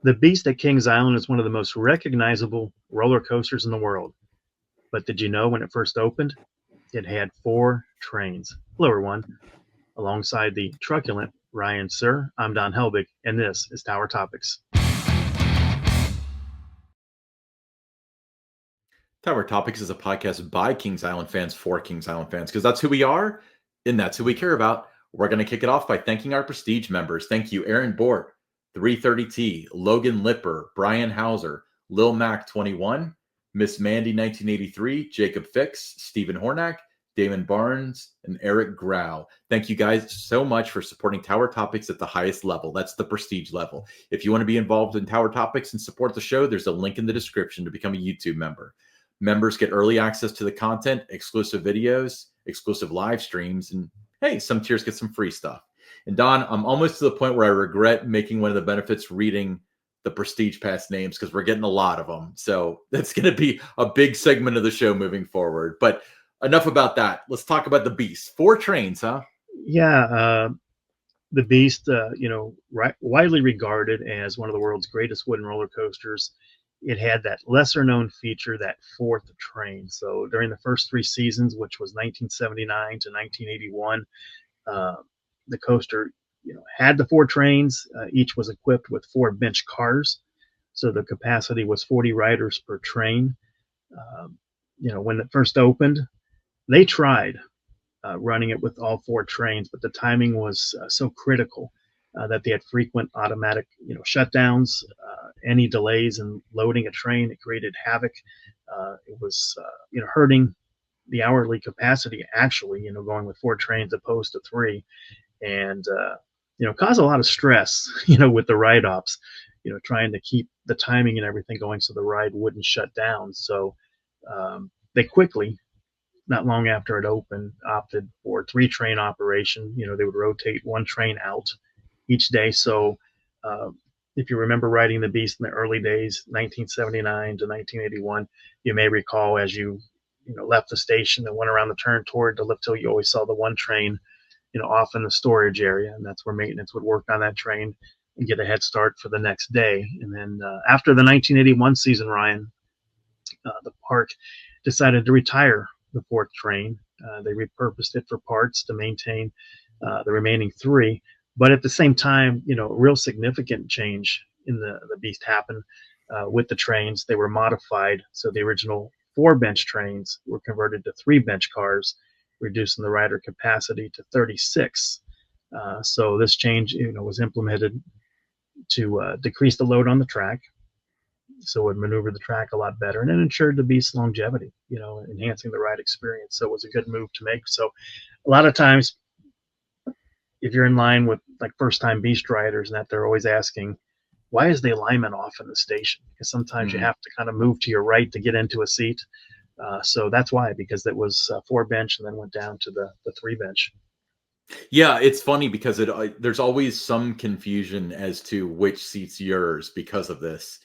The Beast at Kings Island is one of the most recognizable roller coasters in the world. But did you know when it first opened, it had four trains? Hello, everyone. Alongside the truculent Ryan Sir, I'm Don Helbig, and this is Tower Topics. Tower Topics is a podcast by Kings Island fans for Kings Island fans because that's who we are and that's who we care about. We're going to kick it off by thanking our Prestige members. Thank you, Aaron Bort, 330T, Logan Lipper, Brian Hauser, Lil Mac 21, Miss Mandy 1983, Jacob Fix, Stephen Hornack, Damon Barnes, and Eric Grau. Thank you guys so much for supporting Tower Topics at the highest level. That's the prestige level. If you want to be involved in Tower Topics and support the show, there's a link in the description to become a YouTube member. Members get early access to the content, exclusive videos, exclusive live streams, and hey, some tiers get some free stuff. And Don, I'm almost to the point where I regret making one of the benefits reading the Prestige Pass names because we're getting a lot of them. So that's going to be a big segment of the show moving forward. But enough about that. Let's talk about the Beast. 4 trains, huh? Yeah, the Beast, widely regarded as one of the world's greatest wooden roller coasters. It had that lesser known feature, that fourth train. So during the first 3 seasons, which was 1979 to 1981, the coaster had the 4 trains. Each was equipped with 4 bench cars. So the capacity was 40 riders per train. When it first opened, they tried running it with all 4 trains, but the timing was so critical that they had frequent automatic, shutdowns. Any delays in loading a train, it created havoc. It was, hurting the hourly capacity. Actually, going with 4 trains opposed to 3, and caused a lot of stress. With the ride ops, trying to keep the timing and everything going so the ride wouldn't shut down. So they quickly, not long after it opened, opted for 3 train operation. They would rotate 1 train out each day. So if you remember riding the Beast in the early days, 1979 to 1981, you may recall as you left the station and went around the turn toward the lift hill, you always saw the 1 train off in the storage area, and that's where maintenance would work on that train and get a head start for the next day. And then after the 1981 season, Ryan, the park decided to retire the 4th train. They repurposed it for parts to maintain the remaining 3. But at the same time, a real significant change in the Beast happened with the trains. They were modified. So the original 4 bench trains were converted to 3 bench cars, reducing the rider capacity to 36. So this change, was implemented to decrease the load on the track, so it would maneuver the track a lot better, and it ensured the Beast's longevity, enhancing the ride experience. So it was a good move to make. So a lot of times, if you're in line with like first-time Beast riders, and that they're always asking, why is the alignment off in the station? Because sometimes you have to kind of move to your right to get into a seat. So that's why, because it was 4 bench and then went down to the 3 bench. Yeah, it's funny because there's always some confusion as to which seat's yours because of this.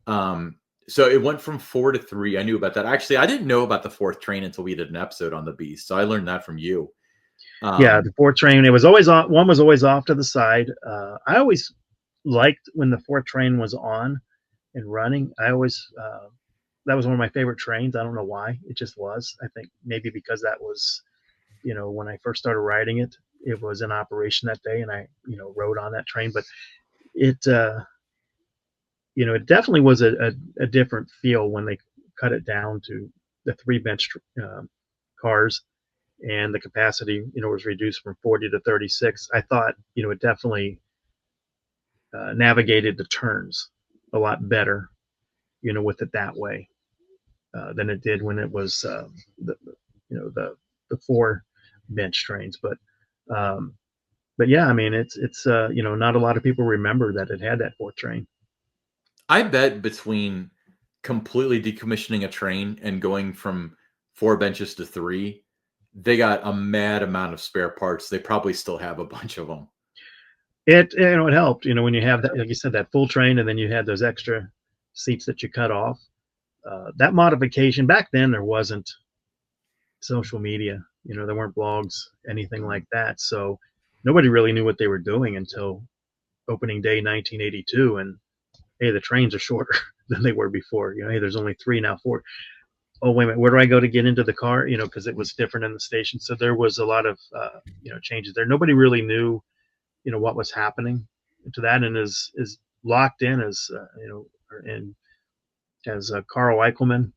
So it went from 4 to 3. I knew about that. Actually, I didn't know about the 4th train until we did an episode on the Beast. So I learned that from you. Yeah, the 4th train, it was always on. One was always off to the side. I always liked when the 4th train was on and running. I always that was one of my favorite trains. I don't know why. It just was. I think maybe because that was, when I first started riding it, it was in operation that day, and I, rode on that train. But it, it definitely was a different feel when they cut it down to the 3 bench cars, and the capacity, was reduced from 40 to 36. I thought, it definitely navigated the turns a lot better, with it that way. Than it did when it was the 4 bench trains. But yeah, I mean, it's not a lot of people remember that it had that 4th train. I bet between completely decommissioning a train and going from 4 benches to 3, they got a mad amount of spare parts. They probably still have a bunch of them. It helped, when you have that, like you said, that full train, and then you had those extra seats that you cut off. That modification back then, there wasn't social media, there weren't blogs, anything like that. So nobody really knew what they were doing until opening day 1982, and hey, the trains are shorter than they were before. Hey, there's only 3 now, 4. Oh, wait a minute, where do I go to get into the car? Because it was different in the station. So there was a lot of changes there. Nobody really knew what was happening to that, and is locked in as and as Carl Eichelman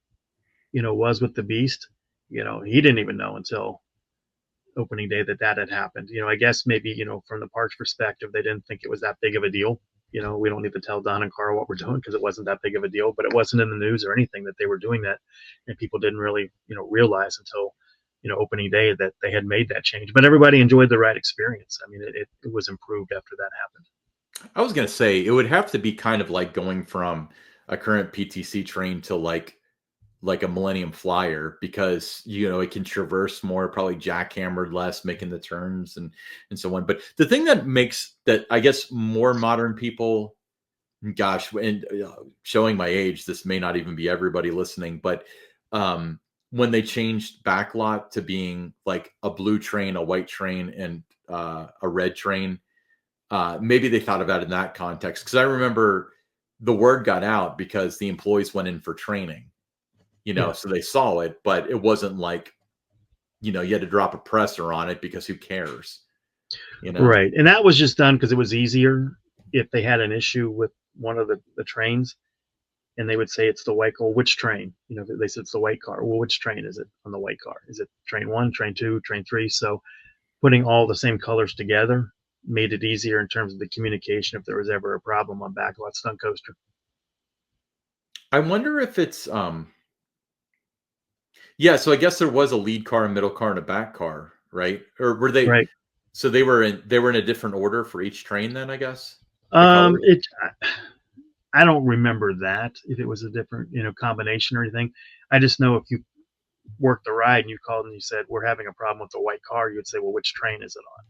was with the Beast. He didn't even know until opening day that had happened. I guess maybe from the park's perspective, they didn't think it was that big of a deal. We don't need to tell Don and Carl what we're doing because it wasn't that big of a deal. But it wasn't in the news or anything that they were doing that, and people didn't really realize until opening day that they had made that change. But everybody enjoyed the ride experience. I mean, it was improved after that happened. I was going to say it would have to be kind of like going from a current PTC train to like a Millennium Flyer, because it can traverse more, probably jackhammered less, making the turns and so on. But the thing that makes that, I guess, more modern people, gosh, and showing my age, this may not even be everybody listening, but when they changed backlot to being like a blue train, a white train, and a red train, maybe they thought about it in that context. Because I remember the word got out because the employees went in for training, so they saw it, but it wasn't like, you had to drop a presser on it because who cares, Right. And that was just done because it was easier if they had an issue with one of the trains, and they would say it's the white car. Which train? They said it's the white car. Well, which train is it on the white car? Is it train 1, train 2, train 3? So putting all the same colors together made it easier in terms of the communication if there was ever a problem on backlot stunt coaster. I wonder if it's yeah, so I guess there was a lead car, a middle car, and a back car, right? Or were they? Right. So they were in a different order for each train, then, I guess. It. I don't remember that if it was a different combination or anything. I just know if you worked the ride and you called and you said we're having a problem with the white car, you would say, well, which train is it on?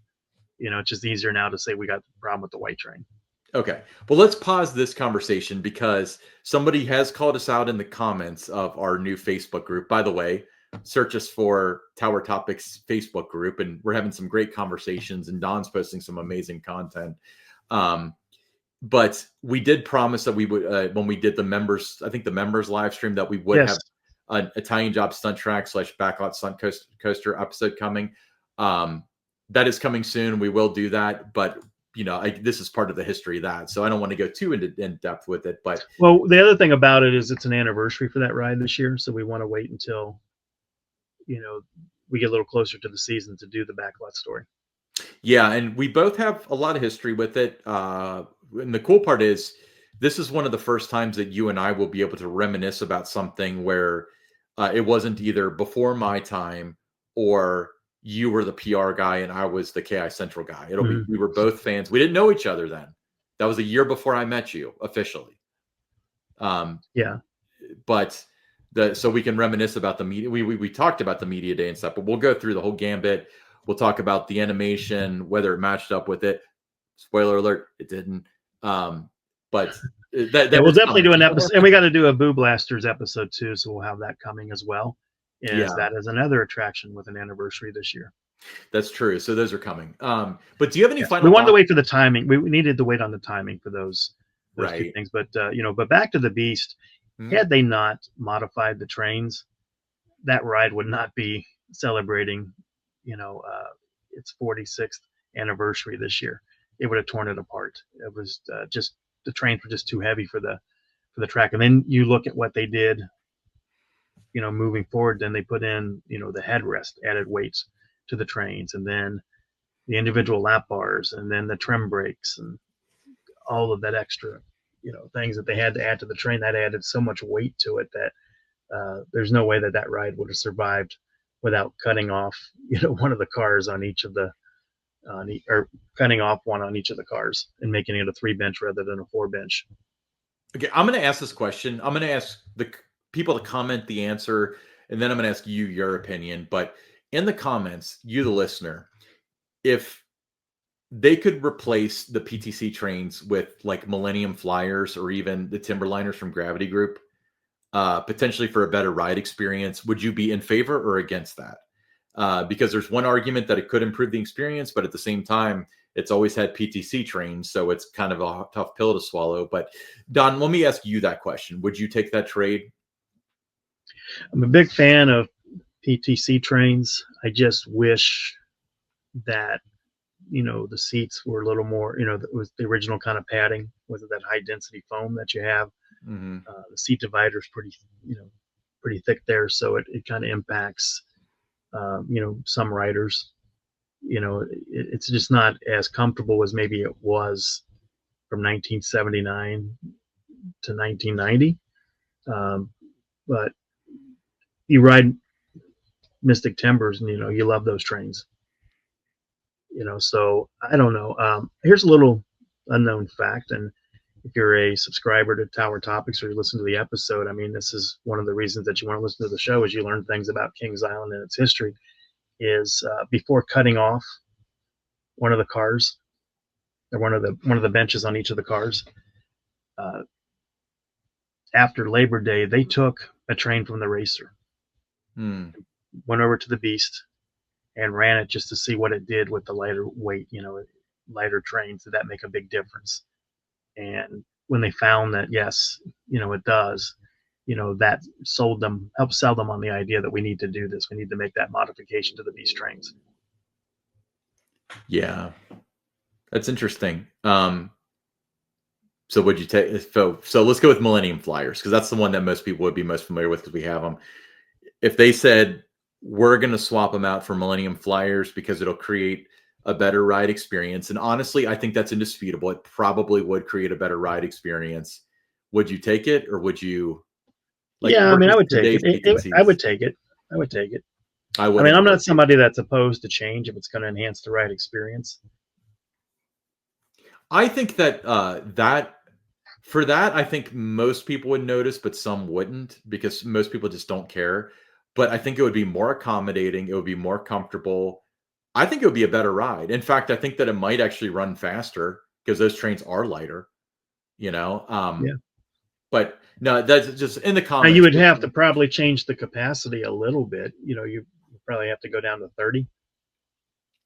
It's just easier now to say we got the problem with the white train. Okay. Well, let's pause this conversation because somebody has called us out in the comments of our new Facebook group. By the way, search us for Tower Topics Facebook group, and we're having some great conversations, and Don's posting some amazing content. But we did promise that we would, when we did the members, I think the members live stream, that we would have an Italian Job Stunt Track / Backlot Stunt Coaster episode coming. That is coming soon. We will do that, but this is part of the history of that, so I don't want to go too in depth with it. But the other thing about it is it's an anniversary for that ride this year, so we want to wait until we get a little closer to the season to do the backlot story. Yeah, and we both have a lot of history with it. And the cool part is, this is one of the first times that you and I will be able to reminisce about something where it wasn't either before my time or you were the PR guy and I was the KI Central guy. It'll be, we were both fans. We didn't know each other then. That was a year before I met you officially. Yeah. But so we can reminisce about the media. We talked about the media day and stuff, but we'll go through the whole gambit. We'll talk about the animation, whether it matched up with it. Spoiler alert, it didn't. But we'll definitely do an episode, and we got to do a Boo Blasters episode too, so we'll have that coming as well. That is another attraction with an anniversary this year. That's true. So those are coming. But do you have any final? We wanted to wait for the timing. We needed to wait on the timing for those two things. But but back to the Beast. Had they not modified the trains, that ride would not be celebrating, its 46th anniversary this year. It would have torn it apart. It was just, the trains were just too heavy for the track. And then you look at what they did, moving forward. Then they put in, the headrest, added weights to the trains, and then the individual lap bars, and then the trim brakes, and all of that extra, things that they had to add to the train. That added so much weight to it that there's no way that ride would have survived without cutting off, one of the cars on each of the, or cutting off one on each of the cars and making it a 3-bench rather than a 4-bench. Okay, I'm going to ask this question. I'm going to ask the people to comment the answer, and then I'm going to ask you your opinion. But in the comments, you, the listener, if they could replace the PTC trains with like Millennium Flyers or even the Timberliners from Gravity Group, potentially for a better ride experience, would you be in favor or against that? Because there's one argument that it could improve the experience, but at the same time, It's always had PTC trains, so it's kind of a tough pill to swallow. But Don, let me ask you that question. Would you take that trade? I'm a big fan of PTC trains. I just wish that, the seats were a little more, with the original kind of padding, with that high density foam that you have. Mm-hmm. The seat divider is pretty thick there, so it kind of impacts, some riders. It's just not as comfortable as maybe it was from 1979 to 1990. But you ride Mystic Timbers, and you love those trains. So I don't know. Here's a little unknown fact, and if you're a subscriber to Tower Topics or you listen to the episode, I mean, this is one of the reasons that you want to listen to the show, is you learn things about Kings Island and its history. Is before cutting off one of the cars, or one of the benches on each of the cars, after Labor Day, they took a train from the racer, went over to the Beast, and ran it just to see what it did with the lighter weight, lighter trains. Did that make a big difference? And when they found that, yes, it does, that helped sell them on the idea that we need to do this. We need to make that modification to the Beast trains. Yeah, that's interesting. So would you take, so let's go with Millennium Flyers, because that's the one that most people would be most familiar with, because we have them. If they said, we're going to swap them out for Millennium Flyers because it'll create a better ride experience, and honestly, I think that's indisputable. It probably would create a better ride experience. Would you take it, or would you? Yeah, I mean, I would take it. I would take it. I would take it. I mean, I'm not somebody that's opposed to change if it's going to enhance the ride experience. I think that I think most people would notice, but some wouldn't, because most people just don't care. But I think it would be more accommodating. It would be more comfortable. I think it would be a better ride. In fact, I think that it might actually run faster because those trains are lighter, Yeah. But no, that's just in the comments. Now, you would have to probably change the capacity a little bit. You probably have to go down to 30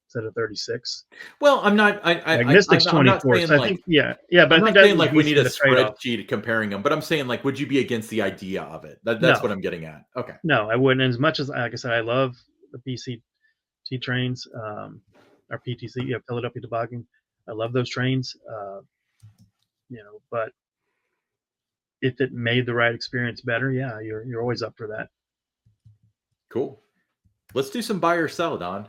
instead of 36. Well, I'm not. Mystic's 24. So I think, but I'm not saying like we need a spreadsheet comparing them. But I'm saying, like, would you be against the idea of it? That's what I'm getting at. Okay. No, I wouldn't. As much as, like I said, I love the PCT trains, or PTC, Philadelphia Toboggan. I love those trains. But if it made the ride experience better, yeah, you're always up for that. Cool. Let's do some buy or sell, Don.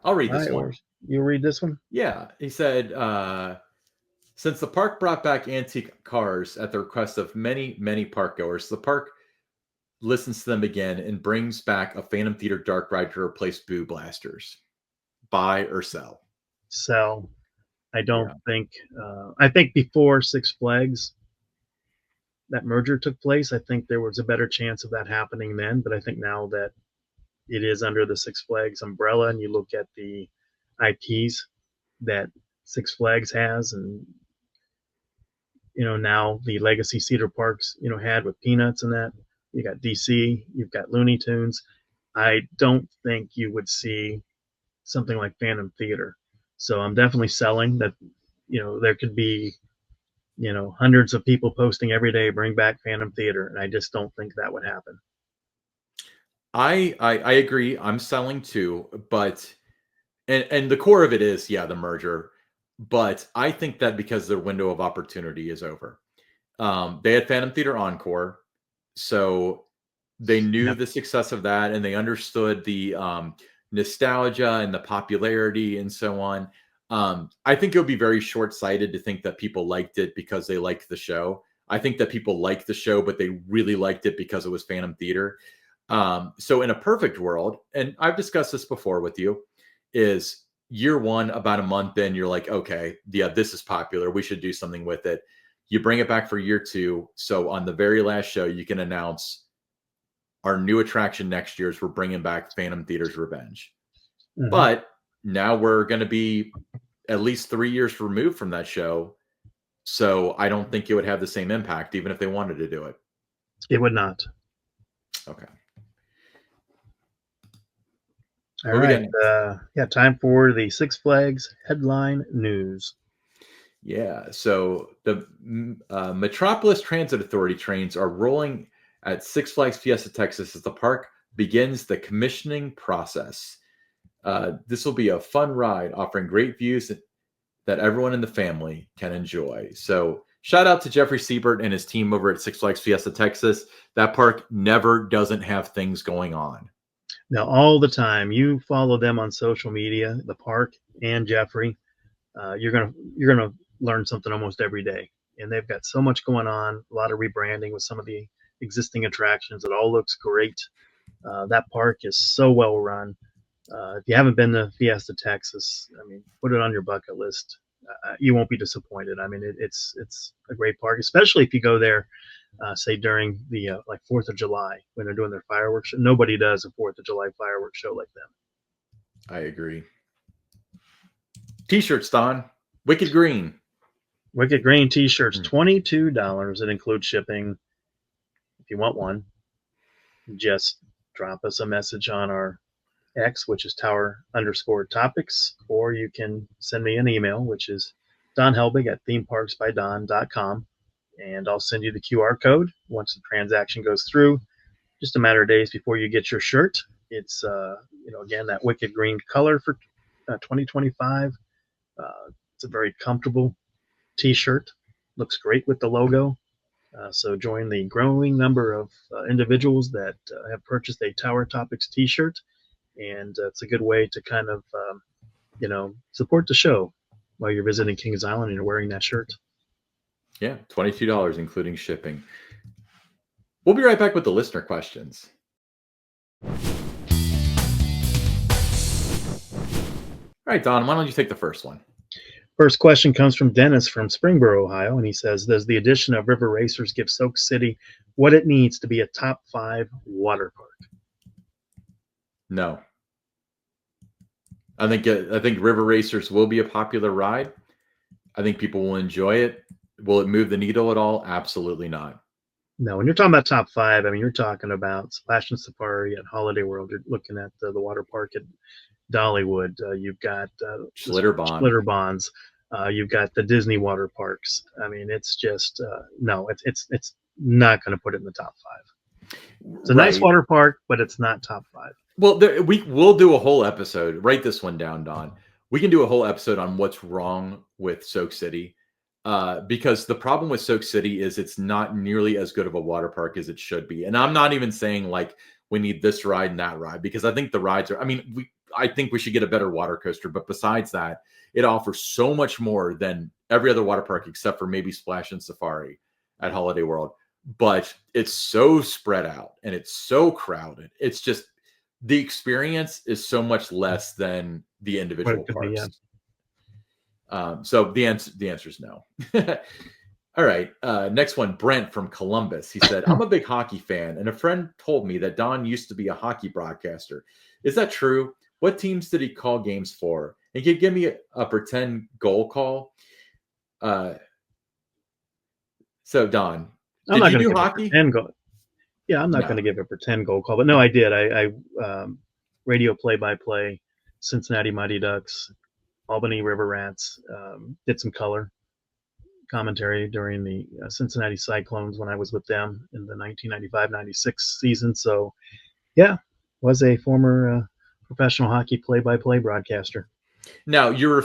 I'll read this one. You read this one? Yeah. He said, since the park brought back antique cars at the request of many, many park goers, the park listens to them again and brings back a Phantom Theater dark ride to replace Boo Blasters. Buy or sell? Sell. I don't think. I think before Six Flags, that merger took place, I think there was a better chance of that happening then. But I think now that it is under the Six Flags umbrella, and you look at the IPs that Six Flags has, and now the legacy Cedar Parks had with Peanuts and that, you got DC, you've got Looney Tunes. I don't think you would see something like Phantom Theater. So I'm definitely selling that. There could be hundreds of people posting every day, bring back Phantom Theater, and I just don't think that would happen. I agree. I'm selling too, but and the core of it is, the merger. But I think that because their window of opportunity is over. They had Phantom Theater Encore, so they knew the success of that, and they understood the nostalgia and the popularity and so on. I think it would be very short-sighted to think that people liked it because they liked the show. I think that people liked the show, but they really liked it because it was Phantom Theater. So in a perfect world, and I've discussed this before with you, is year one, about a month in, you're like, okay, this is popular. We should do something with it. You bring it back for year two. So on the very last show, you can announce our new attraction next year is we're bringing back Phantom Theater's Revenge. Mm-hmm. But now we're going to be at least 3 years removed from that show. So I don't think it would have the same impact, even if they wanted to do it. It would not. Okay. All What we right. got? Time for the Six Flags headline news. Yeah. So the Metropolis Transit Authority trains are rolling at Six Flags Fiesta Texas as the park begins the commissioning process. This will be a fun ride offering great views that everyone in the family can enjoy. So shout out to Jeffrey Siebert and his team over at Six Flags Fiesta Texas. That park never doesn't have things going on. Now, all the time, you follow them on social media, the park and Jeffrey. You're gonna learn something almost every day, and they've got so much going on. A lot of rebranding with some of the existing attractions. It all looks great. That park is so well run. If you haven't been to Fiesta Texas, I mean, put it on your bucket list. You won't be disappointed. I mean, it's a great park, especially if you go there, say during the like 4th of July when they're doing their fireworks show. Nobody does a 4th of July fireworks show like them. I agree. T-shirts, Don. Wicked Green. Wicked Green T-shirts, $22. It includes shipping. If you want one, just drop us a message on our X, which is tower_topics, or you can send me an email, which is donhelbig@themeparksbydon.com, and I'll send you the QR code once the transaction goes through. Just a matter of days before you get your shirt. It's again, that wicked green color for 2025. It's a very comfortable T-shirt. Looks great with the logo. So join the growing number of individuals that have purchased a Tower Topics T-shirt, and it's a good way to kind of support the show while you're visiting Kings Island and you're wearing that shirt. Yeah, $22 including shipping. We'll be right back with the listener questions. All right, Don, why don't you take the first one? First question comes from Dennis from Springboro, Ohio, and he says, does the addition of River Racers give Soak City what it needs to be a top 5 water park? No. I think River Racers will be a popular ride. I think people will enjoy it. Will it move the needle at all? Absolutely not. No, when you're talking about top 5, I mean, you're talking about Splash and Safari at Holiday World. You're looking at the water park at Dollywood. You've got Schlitterbahns. You've got the Disney water parks. I mean, it's just no. It's not going to put it in the top 5. It's a nice water park, but it's not top 5. Well, we'll do a whole episode. Write this one down, Don. We can do a whole episode on what's wrong with Soak City, because the problem with Soak City is it's not nearly as good of a water park as it should be. And I'm not even saying like we need this ride and that ride, because I think the rides are. I mean, I think we should get a better water coaster, but besides that, it offers so much more than every other water park except for maybe Splash and Safari at Holiday World. But it's so spread out and it's so crowded. It's just the experience is so much less than the individual parks. So the answer is no. All right. Next one, Brent from Columbus. He said, I'm a big hockey fan, and a friend told me that Don used to be a hockey broadcaster. Is that true? What teams did he call games for? And can you give me a pretend goal call? So, Don, did you do hockey? Yeah, I'm not going to give a pretend goal call, but no, I did. I radio play-by-play, Cincinnati Mighty Ducks, Albany River Rats, did some color commentary during the Cincinnati Cyclones when I was with them in the 1995-96 season. So, yeah, was a former professional hockey play-by-play broadcaster. Now, you're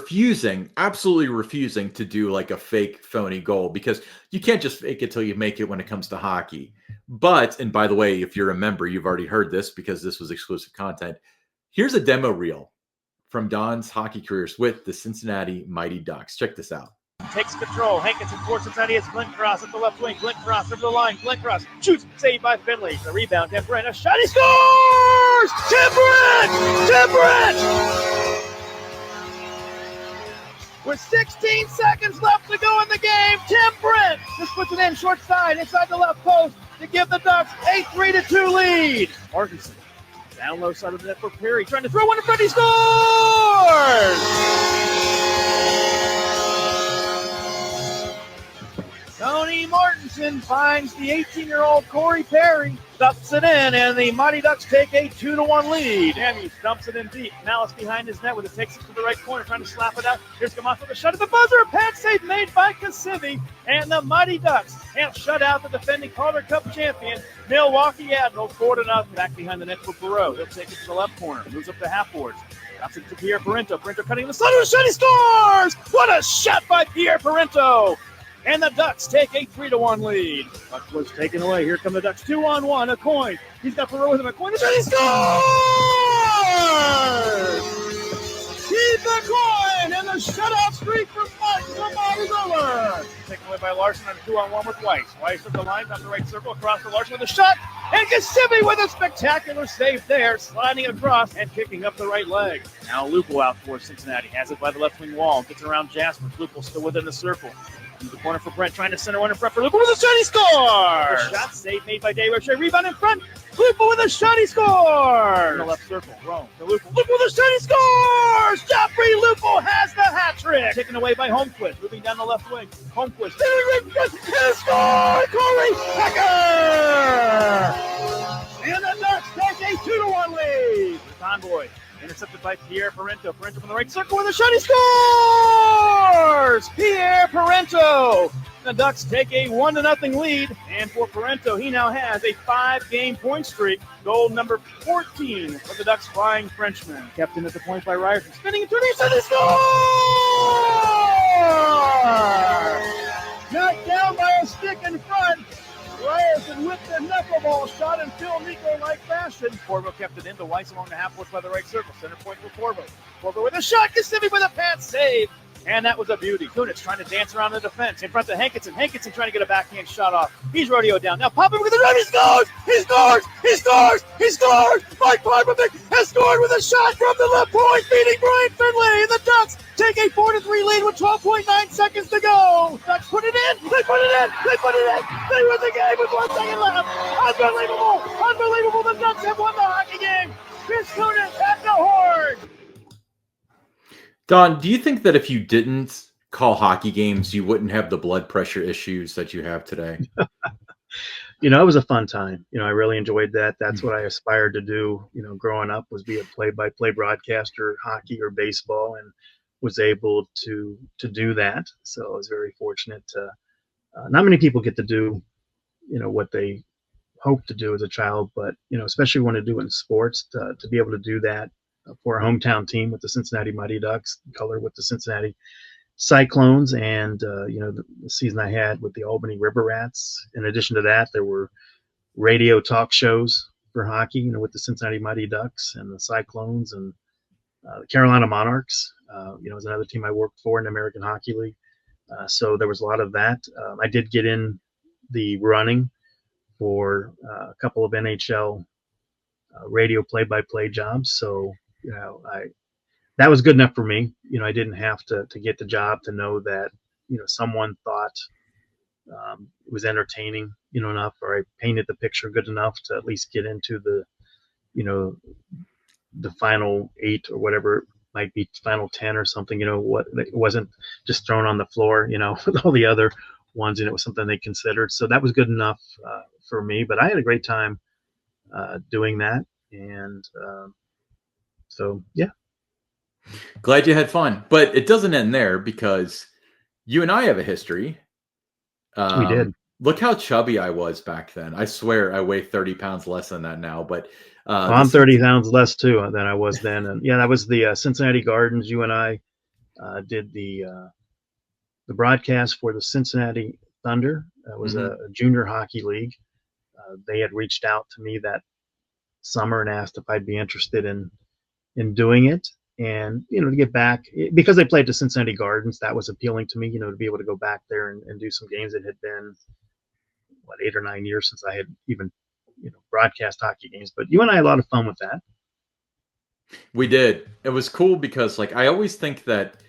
absolutely refusing to do like a fake phony goal, because you can't just fake it till you make it when it comes to hockey. But, and by the way, if you're a member, you've already heard this because this was exclusive content. Here's a demo reel from Don's hockey careers with the Cincinnati Mighty Ducks. Check this out. Takes control. Hankinson towards Cincinnati. It's Glenn Cross at the left wing. Glenn Cross over the line. Glenn Cross shoots. Saved by Finley. The rebound. Tim Brent. A shot. He scores! Tim Brent! Tim Brent! With 16 seconds left to go in the game, Tim Brent just puts it in short side inside the left post to give the Ducks a 3-2 lead. Markinson down low side of the net for Perry, trying to throw one in front. He scores! Tony Martinson finds the 18-year-old Corey Perry, dumps it in, and the Mighty Ducks take a 2-1 lead. Hammy dumps it in deep. Malice behind his net with it, takes it to the right corner, trying to slap it out. Here's Gamas with a shot at the buzzer. Pad save made by Kasivi, and the Mighty Ducks have shut out the defending Calder Cup champion, Milwaukee Admirals, 4-0. Back behind the net for Perot. He'll take it to the left corner, moves up the half boards. Drops it to Pierre Parento. Parento cutting the center of the shot. He scores! What a shot by Pierre Parento! And the Ducks take a 3-1 lead. Puck was taken away. Here come the Ducks. 2-on-1. A coin. He's got Perot with him. A coin. The shot. He scores! Keep the coin, and the shutout streak for Mike Lamont is over. Taken away by Larson on a 2-on-1 with Weiss. Weiss took the line down the right circle, across to Larson with a shot. And Kasivi with a spectacular save there, sliding across and kicking up the right leg. Now Lupo out for Cincinnati. Has it by the left wing wall. Gets around Jasper. Lupo still within the circle. Into the corner for Brent, trying to center one in front for Lupo with a shot. He scores! A shot save made by Desrochers. Rebound in front. Lupo with a shot. He scores! In the left circle. Rome to Lupo. Lupo with a shot. He scores! Joffrey Lupo has the hat trick. Taken away by Holmquist. Moving down the left wing. Holmquist. And a score! Corey Hecker! And the Ducks take a 2-1 lead. The Convoy. Intercepted by Pierre Parento. Parento from the right circle with a shot. He scores! Pierre Parento. The Ducks take a 1-0 lead. And for Parento, he now has a 5-game point streak. Goal number 14 for the Ducks flying Frenchman. Kept in at the point by Ryerson. Spinning and turning. He scores! Knocked down by a stick in front. Ryerson with the knuckleball shot in Phil Nico-like fashion. Corvo kept it into Weiss along the half court by the right circle. Center point for Corvo. Corvo with a shot. Kasivi with a pad save. And that was a beauty. Kunitz trying to dance around the defense in front of Hankinson. Hankinson trying to get a backhand shot off. He's rodeoed down. Now Popovic with the drive. He scores! He scores! He scores! He scores! Mike Popovic has scored with a shot from the left point, beating Brian Finlay. And the Ducks take a 4-3 lead with 12.9 seconds to go. Ducks put it in. They put it in. They put it in. They win the game with 1 second left. Unbelievable. Unbelievable. The Ducks have won the hockey game. Chris Kunitz at the horn. Don, do you think that if you didn't call hockey games, you wouldn't have the blood pressure issues that you have today? It was a fun time. I really enjoyed that. That's what I aspired to do, growing up, was be a play-by-play broadcaster, hockey or baseball, and was able to do that. So I was very fortunate to, not many people get to do, what they hope to do as a child, but, especially when to do it in sports, to be able to do that for a hometown team with the Cincinnati Mighty Ducks, color with the Cincinnati Cyclones, and the season I had with the Albany River Rats. In addition to that, there were radio talk shows for hockey, with the Cincinnati Mighty Ducks and the Cyclones, and the Carolina Monarchs. Was another team I worked for in the American Hockey League. So there was a lot of that. I did get in the running for a couple of NHL radio play-by-play jobs. So that was good enough for me. I didn't have to get the job to know that, someone thought it was entertaining, enough, or I painted the picture good enough to at least get into the, the final 8 or whatever it might be, final 10 or something, what it wasn't just thrown on the floor, with all the other ones, and it was something they considered. So that was good enough for me, but I had a great time doing that. And so, yeah. Glad you had fun, but it doesn't end there, because you and I have a history. We did. Look how chubby I was back then. I swear I weigh 30 pounds less than that now, but I'm 30 pounds less too than I was then. And yeah, that was the Cincinnati Gardens. You and I did the broadcast for the Cincinnati Thunder. It was a junior hockey league. They had reached out to me that summer and asked if I'd be interested in doing it, and to get back, because they played the Cincinnati Gardens, that was appealing to me, to be able to go back there and do some games. It had been 8 or 9 years since I had even broadcast hockey games, but you and I had a lot of fun with that. We did. It was cool because I always think that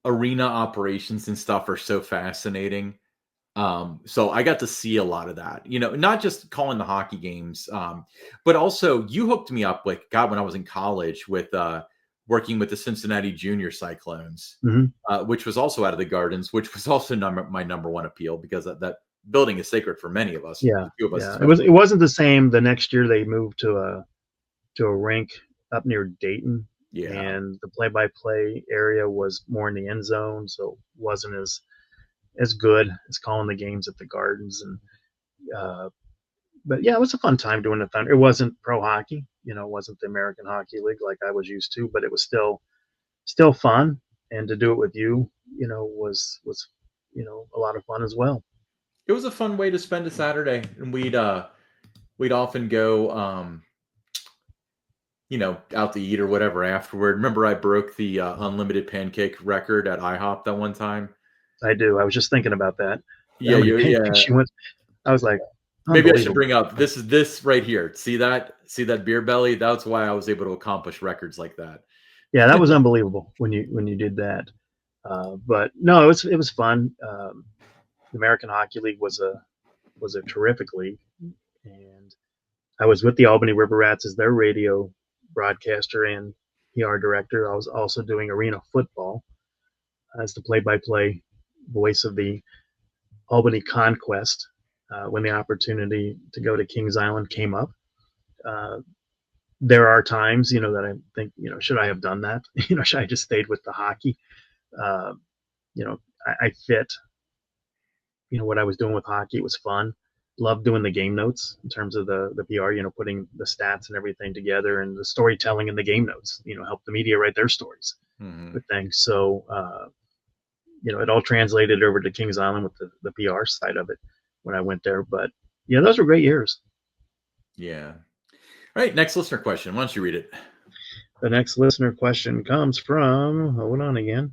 arena operations and stuff are so fascinating. So I got to see a lot of that, not just calling the hockey games, but also you hooked me up when I was in college with working with the Cincinnati Junior Cyclones, which was also out of the Gardens, which was also my number one appeal because that building is sacred for many of us. Yeah, a few of us yeah. It wasn't the same. The next year they moved to a rink up near Dayton, and the play-by-play area was more in the end zone, so it wasn't as good as calling the games at the Gardens. And but yeah, it was a fun time doing the Thunder. It wasn't pro hockey, it wasn't the American Hockey League like I was used to, but it was still fun. And to do it with you, was a lot of fun as well. It was a fun way to spend a Saturday, and we'd often go, out to eat or whatever afterward. Remember, I broke the unlimited pancake record at IHOP that one time. I do. I was just thinking about that. Yeah, she went. I was like, maybe I should bring up this right here. See that beer belly? That's why I was able to accomplish records like that. Yeah, that was unbelievable when you did that. But no, it was fun. The American Hockey League was a terrific league, and I was with the Albany River Rats as their radio broadcaster and PR director. I was also doing arena football as the play-by-play voice of the Albany Conquest when the opportunity to go to Kings Island came up. There are times, that I think, should I have done that? Should I just stayed with the hockey? I fit, what I was doing with hockey. It was fun. Loved doing the game notes in terms of the PR, putting the stats and everything together, and the storytelling in the game notes, help the media write their stories with things. So, it all translated over to Kings Island with the PR side of it when I went there. But yeah, those were great years. Yeah. All right. Next listener question. Why don't you read it? The next listener question comes from, hold on again,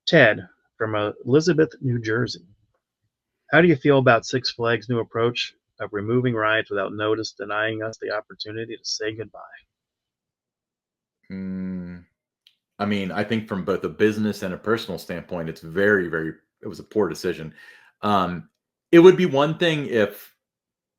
Ted from Elizabeth, New Jersey. How do you feel about Six Flags' new approach of removing rides without notice, denying us the opportunity to say goodbye? I mean, I think from both a business and a personal standpoint, it's very, very, it was a poor decision. It would be one thing if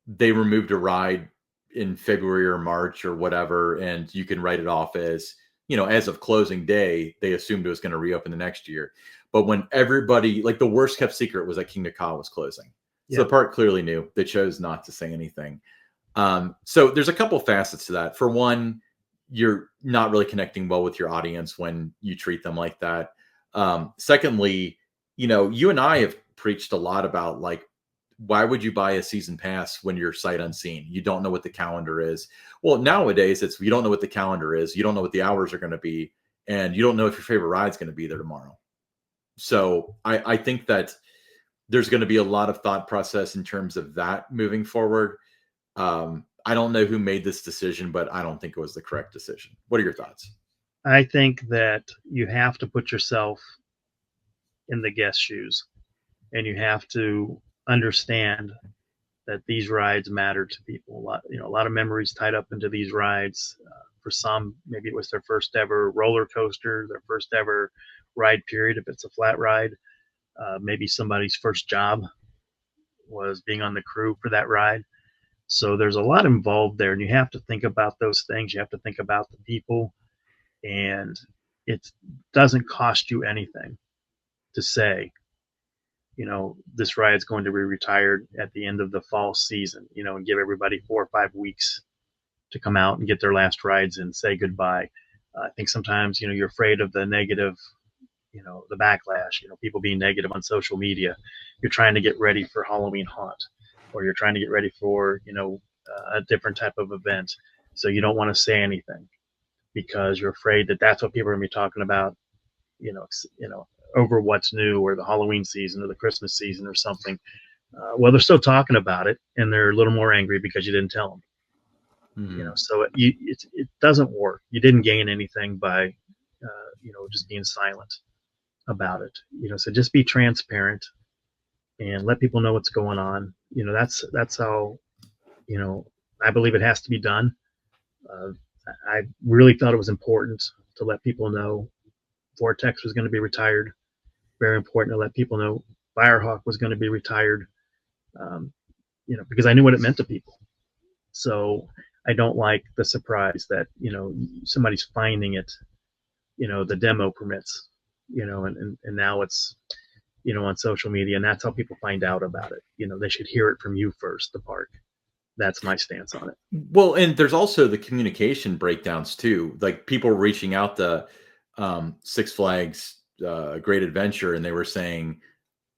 they removed a ride in February or March or whatever, and you can write it off as, as of closing day, they assumed it was going to reopen the next year. But when everybody, like the worst kept secret was that Kingda Ka was closing. So the park clearly knew. They chose not to say anything. So there's a couple facets to that. For one, you're not really connecting well with your audience when you treat them like that. Secondly, you and I have preached a lot about, like, why would you buy a season pass when you're sight unseen? You don't know what the calendar is. Well, nowadays you don't know what the calendar is. You don't know what the hours are going to be, and you don't know if your favorite ride's going to be there tomorrow. So I think that there's going to be a lot of thought process in terms of that moving forward. I don't know who made this decision, but I don't think it was the correct decision. What are your thoughts? I think that you have to put yourself in the guest shoes, and you have to understand that these rides matter to people. A lot of memories tied up into these rides. For some, maybe it was their first ever roller coaster, their first ever ride period. If it's a flat ride, maybe somebody's first job was being on the crew for that ride. So there's a lot involved there, and you have to think about those things. You have to think about the people, and it doesn't cost you anything to say, this ride is going to be retired at the end of the fall season, and give everybody 4 or 5 weeks to come out and get their last rides and say goodbye. I think sometimes, you're afraid of the negative, the backlash, people being negative on social media. You're trying to get ready for Halloween Haunt, or you're trying to get ready for, a different type of event. So you don't want to say anything because you're afraid that that's what people are going to be talking about, over what's new, or the Halloween season or the Christmas season or something. Well, they're still talking about it, and they're a little more angry because you didn't tell them. So it doesn't work. You didn't gain anything by, just being silent about it. So just be transparent and let people know what's going on. That's how, I believe it has to be done. I really thought it was important to let people know Vortex was going to be retired. Very important to let people know Firehawk was going to be retired, because I knew what it meant to people. So I don't like the surprise that, somebody's finding it, the demo permits, and now it's, on social media, and that's how people find out about it. They should hear it from you first, the park. That's my stance on it. Well, and there's also the communication breakdowns too. Like people reaching out to Six Flags Great Adventure, and they were saying,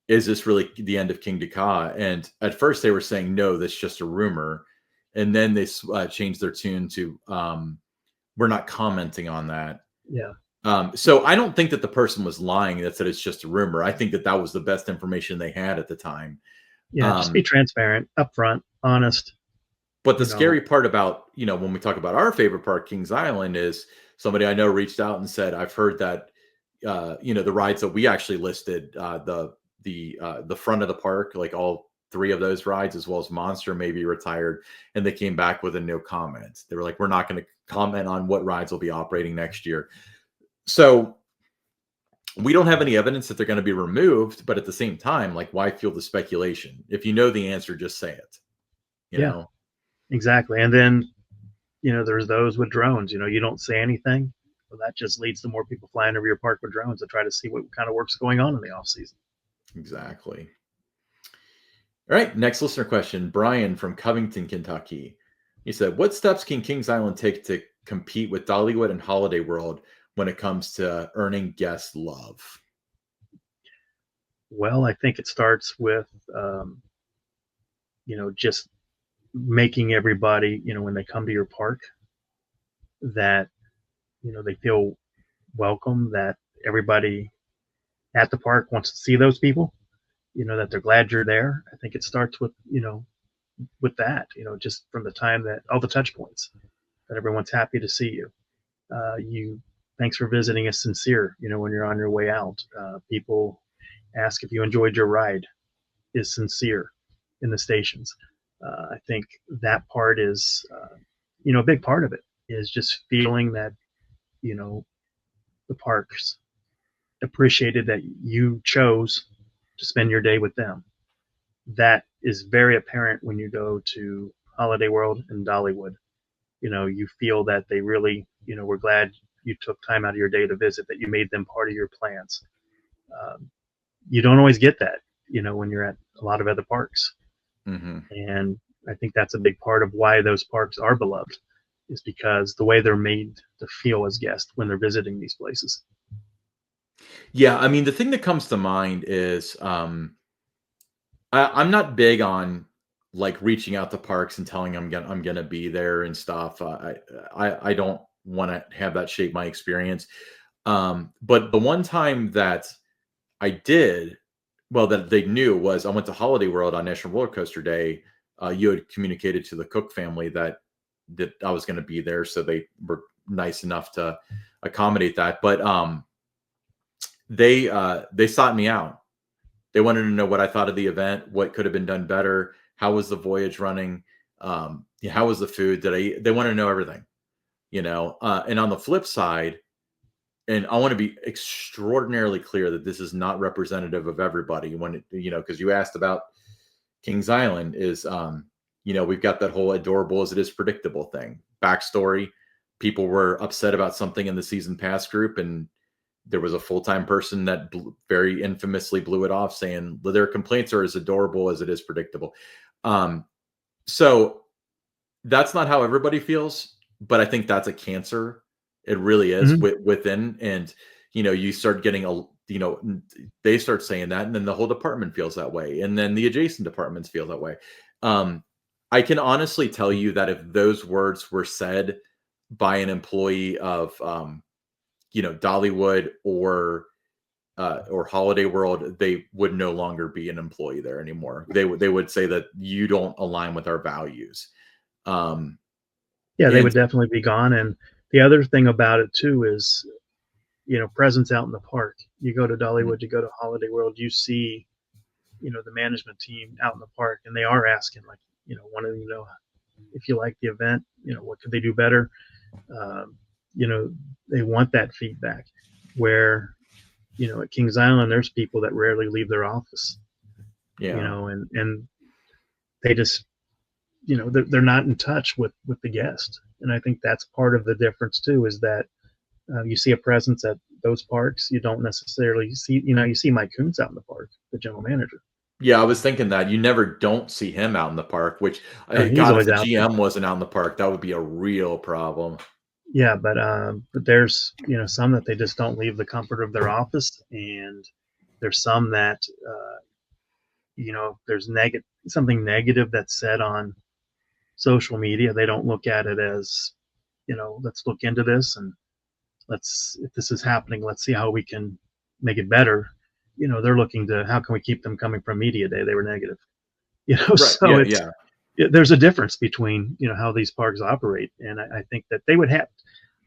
"Is this really the end of King Dakar?" And at first they were saying, "No, that's just a rumor," and then they changed their tune to, "We're not commenting on that." Yeah. So I don't think that the person was lying that said it's just a rumor. I think that that was the best information they had at the time. Yeah. Just be transparent, upfront, honest. But the scary part about, when we talk about our favorite park, Kings Island, is somebody I know reached out and said, "I've heard that, the rides that we actually listed, the front of the park, like all 3 of those rides, as well as Monster, may be retired." And they came back with a no comment. They were like, "We're not going to comment on what rides will be operating next year." So we don't have any evidence that they're going to be removed, but at the same time, like, why fuel the speculation? If you know the answer, just say it. You know? Exactly. And then, there's those with drones. You don't say anything. Well, that just leads to more people flying over your park with drones to try to see what kind of work's going on in the off season. Exactly. All right. Next listener question. Brian from Covington, Kentucky. He said, "What steps can Kings Island take to compete with Dollywood and Holiday World when it comes to earning guest love?" Well, I think it starts with, just making everybody, when they come to your park, that, they feel welcome, that everybody at the park wants to see those people, that they're glad you're there. I think it starts with, with that, just from the time that all the touch points, that everyone's happy to see you. Thanks for visiting us sincere, when you're on your way out. People ask if you enjoyed your ride, is sincere in the stations. I think that part is, a big part of it is just feeling that, the parks appreciated that you chose to spend your day with them. That is very apparent when you go to Holiday World and Dollywood. You feel that they really, were glad you took time out of your day to visit, that you made them part of your plans. You don't always get that, when you're at a lot of other parks. Mm-hmm. And I think that's a big part of why those parks are beloved, is because the way they're made to feel as guests when they're visiting these places. Yeah, I mean, the thing that comes to mind is, I'm not big on like reaching out to parks and telling them I'm gonna be there and stuff. I don't want to have that shape my experience. But the one time that I did, well, that they knew, was I went to Holiday World on National Roller Coaster Day. You had communicated to the Cook family that I was going to be there, so they were nice enough to accommodate that. But they sought me out. They wanted to know what I thought of the event, what could have been done better, how was the voyage running, how was the food. They want to know everything, And on the flip side, and I want to be extraordinarily clear that this is not representative of everybody. When because you asked about Kings Island, is we've got that whole adorable as it is predictable thing. Backstory: people were upset about something in the season pass group, and there was a full-time person that very infamously blew it off, saying their complaints are as adorable as it is predictable. So that's not how everybody feels, but I think that's a cancer. It really is within. And, you start getting they start saying that, and then the whole department feels that way. And then the adjacent departments feel that way. I can honestly tell you that if those words were said by an employee of, Dollywood or Holiday World, they would no longer be an employee there anymore. They would say that you don't align with our values. They would definitely be gone. And the other thing about it too is, presence out in the park. You go to Dollywood, you go to Holiday World, you see, the management team out in the park, and they are asking, like, wanting to know if you like the event, what could they do better? They want that feedback. Where, at Kings Island, there's people that rarely leave their office. And they just, they're not in touch with the guest. And I think that's part of the difference too, is that you see a presence at those parks. You don't necessarily see, you see Mike Coons out in the park, the general manager. Yeah, I was thinking that you never don't see him out in the park, which He's God, if always the out there. GM wasn't out in the park, that would be a real problem. Yeah, but there's some that they just don't leave the comfort of their office, and there's some that there's something negative that's said on social media. They don't look at it as, let's look into this, and if this is happening, let's see how we can make it better. They're looking to, how can we keep them coming from media day? They were negative, Right. so Yeah. there's a difference between, how these parks operate. And I think that they would have,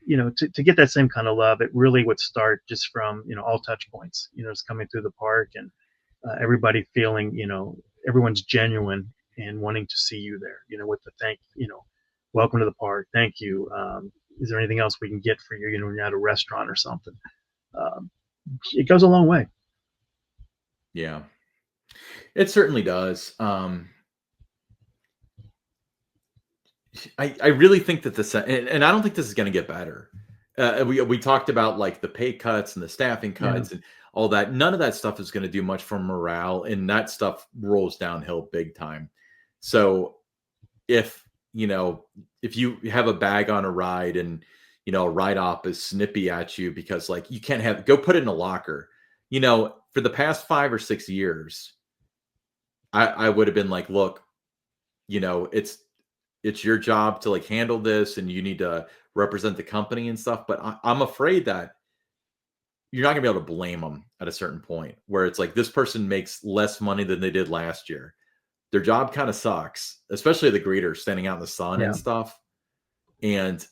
to get that same kind of love, it really would start just from, all touch points, it's coming through the park, and everybody feeling, everyone's genuine and wanting to see you there, with the welcome to the park. Thank you. Is there anything else we can get for you? When you're at a restaurant or something, it goes a long way. Yeah, it certainly does. I really think that and I don't think this is going to get better. We talked about like the pay cuts and the staffing cuts and all that. None of that stuff is going to do much for morale, and that stuff rolls downhill big time. So if you have a bag on a ride and a ride op is snippy at you because like you can't go put it in a locker. For the past 5 or 6 years, I would have been like, look, it's your job to like handle this, and you need to represent the company and stuff. But I'm afraid that you're not gonna be able to blame them at a certain point where it's like this person makes less money than they did last year. Their job kind of sucks, especially the greeters standing out in the sun and stuff. And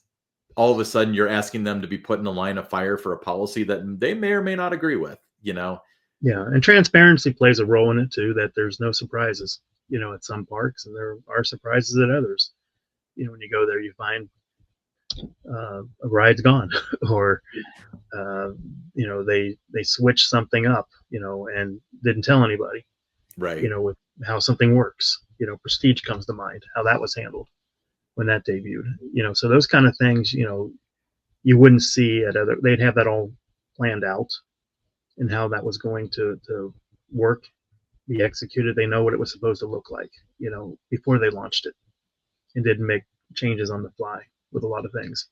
all of a sudden you're asking them to be put in the line of fire for a policy that they may or may not agree with, Yeah. And transparency plays a role in it too, that there's no surprises, at some parks, and there are surprises at others. When you go there, you find a ride's gone, or they switch something up, and didn't tell anybody, right? With how something works. Prestige comes to mind, how that was handled when that debuted. So those kind of things, you wouldn't see at other. They'd have that all planned out, and how that was going to work, be executed. They know what it was supposed to look like, before they launched it, and didn't make changes on the fly with a lot of things.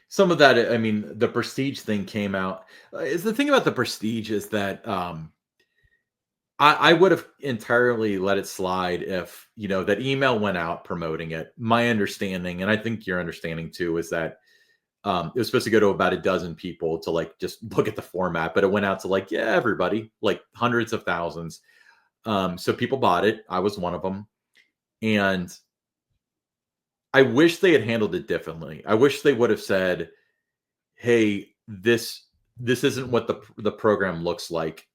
Some of that, I mean, the Prestige thing came out. Is the thing about the Prestige is that I would have entirely let it slide if, that email went out promoting it. My understanding, and I think your understanding too, is that it was supposed to go to about a dozen people to like just look at the format, but it went out to like, everybody, like hundreds of thousands. So people bought it. I was one of them. And I wish they had handled it differently. I wish they would have said, hey, this isn't what the program looks like.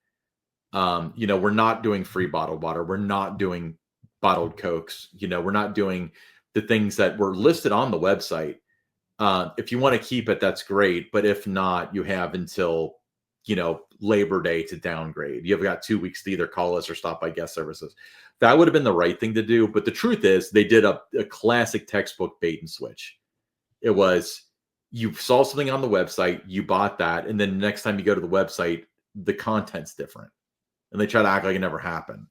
We're not doing free bottled water. We're not doing bottled Cokes. We're not doing the things that were listed on the website. If you want to keep it, that's great. But if not, you have until, Labor Day to downgrade. You've got 2 weeks to either call us or stop by guest services. That would have been the right thing to do. But the truth is they did a classic textbook bait and switch. It was, you saw something on the website, you bought that. And then next time you go to the website, the content's different. And they try to act like it never happened.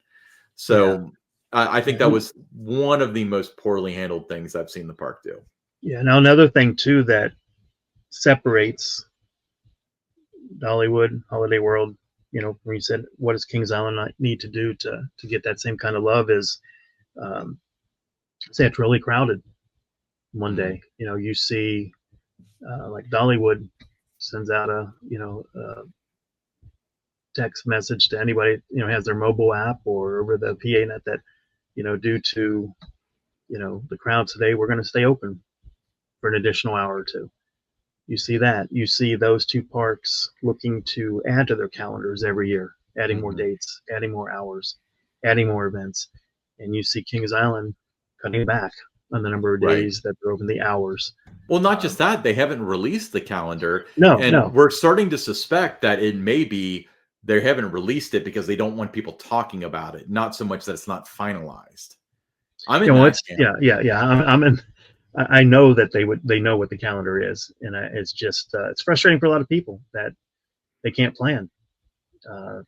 So I think that was one of the most poorly handled things I've seen the park do. Yeah. Now, another thing too that separates Dollywood, Holiday World, when you said, what does Kings Island need to do to get that same kind of love, is say it's really crowded one day. You see like Dollywood sends out a text message to anybody, has their mobile app or over the PA net that, due to, the crowd today, we're going to stay open for an additional hour or two. You see that. You see those two parks looking to add to their calendars every year, adding more dates, adding more hours, adding more events. And you see Kings Island cutting back on the number of days that they're open, the hours. Well, not just that, they haven't released the calendar. No. We're starting to suspect that it may be they haven't released it because they don't want people talking about it, not so much that it's not finalized. I'm You in know, that it's camp. yeah. I'm in. I know that they know what the calendar is, and it's just it's frustrating for a lot of people that they can't plan.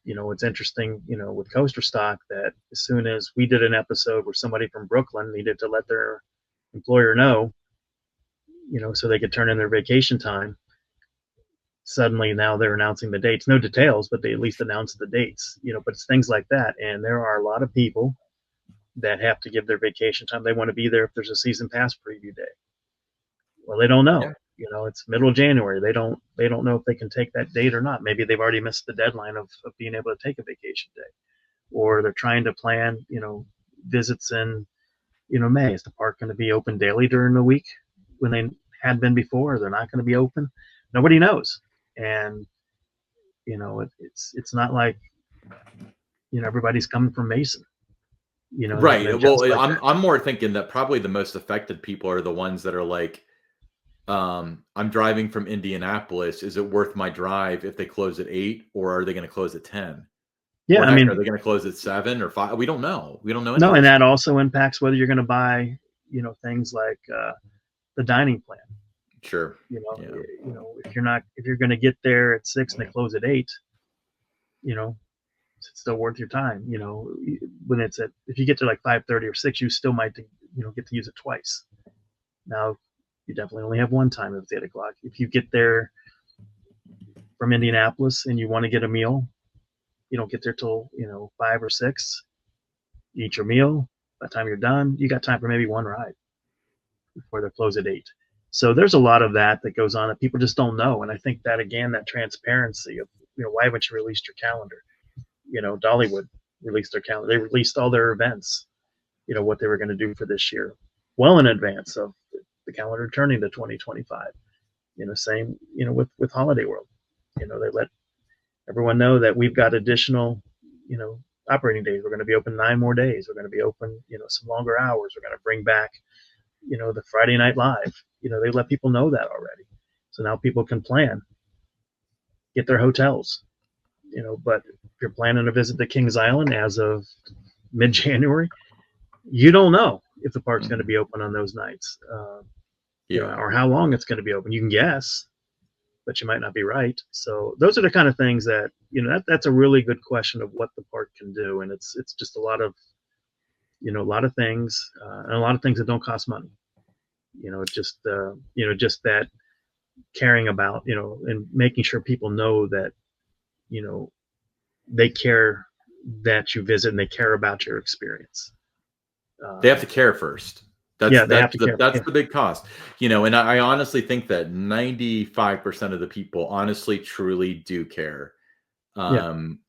You know, it's interesting, you know, with coaster stock that as soon as we did an episode where somebody from Brooklyn needed to let their employer know, you know, so they could turn in their vacation time, suddenly now they're announcing the dates. No details, but they at least announced the dates, you know, but it's things like that. And there are a lot of people that have to give their vacation time. They want to be there if there's a season pass preview day. Well, they don't know. Yeah. You know, it's middle of January. They don't know if they can take that date or not. Maybe they've already missed the deadline of being able to take a vacation day. Or they're trying to plan, you know, visits in, you know, May. Is the park going to be open daily during the week when they had been before? Or they're not going to be open. Nobody knows. And you know, it's not like, you know, everybody's coming from Mason. You know, they're going to Right. adjust Well, like I'm that. I'm more thinking that probably the most affected people are the ones that are like, I'm driving from Indianapolis. Is it worth my drive if they close at 8, or are they going to close at 10? Yeah, Or I heck, are mean, they going to close at 7 or 5? We don't know. We don't know any no, of and this. that also impacts whether you're going to buy, you know, things like the dining plan. Sure. Yeah. You know, if you're going to get there at 6 and they close at 8, you know, it's still worth your time. You know, when if you get to like 5:30 or 6, you still might, you know, get to use it twice. Now, you definitely only have one time if it's 8 o'clock. If you get there from Indianapolis and you want to get a meal, you don't get there till, you know, 5 or 6. You eat your meal. By the time you're done, you got time for maybe one ride before they close at 8. So there's a lot of that goes on that people just don't know. And I think that, again, that transparency of, you know, why haven't you released your calendar? You know, Dollywood released their calendar. They released all their events, you know, what they were going to do for this year well in advance of the calendar turning to 2025. You know, same, you know, with Holiday World. You know, they let everyone know that we've got additional, you know, operating days. We're going to be open 9 more days. We're going to be open, you know, some longer hours. We're going to bring back, you know, the Friday Night Live. You know, they let people know that already. So now people can plan, get their hotels, you know, but if you're planning to visit the Kings Island as of mid-January, you don't know if the park's going to be open on those nights, you know, Yeah. or how long it's going to be open. You can guess, but you might not be right. So those are the kind of things that, you know, that's a really good question of what the park can do. And it's just a lot of, you know, a lot of things and a lot of things that don't cost money, you know, you know, just that caring about, you know, and making sure people know that, you know, they care that you visit and they care about your experience. They have to care first. That's Yeah, they have that's to the care. that's Yeah, the big cost. You know, and I honestly think that 95% of the people honestly truly do care. yeah, Um,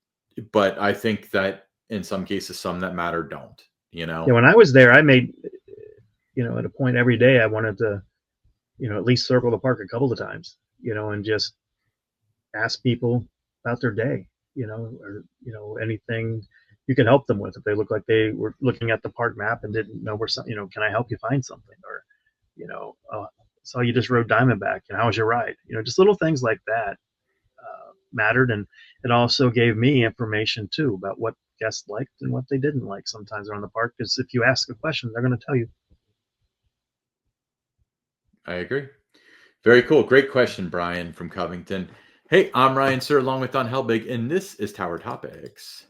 but I think that in some cases, some that matter don't, you yeah. know? When I was there, I made, you know, at a point every day I wanted to, you know, at least circle the park a couple of times, you know, and just ask people about their day, you know, or, you know, anything you can help them with. If they look like they were looking at the park map and didn't know where some, you know, can I help you find something? Or, you know, saw you just rode Diamondback, and how was your ride? You know, just little things like that mattered. And it also gave me information too about what guests liked and what they didn't like sometimes around the park. Because if you ask a question, they're going to tell you. I agree. Very cool. Great question, Brian from Covington. Hey, I'm Ryan Sir, along with Don Helbig, and this is Tower Topics.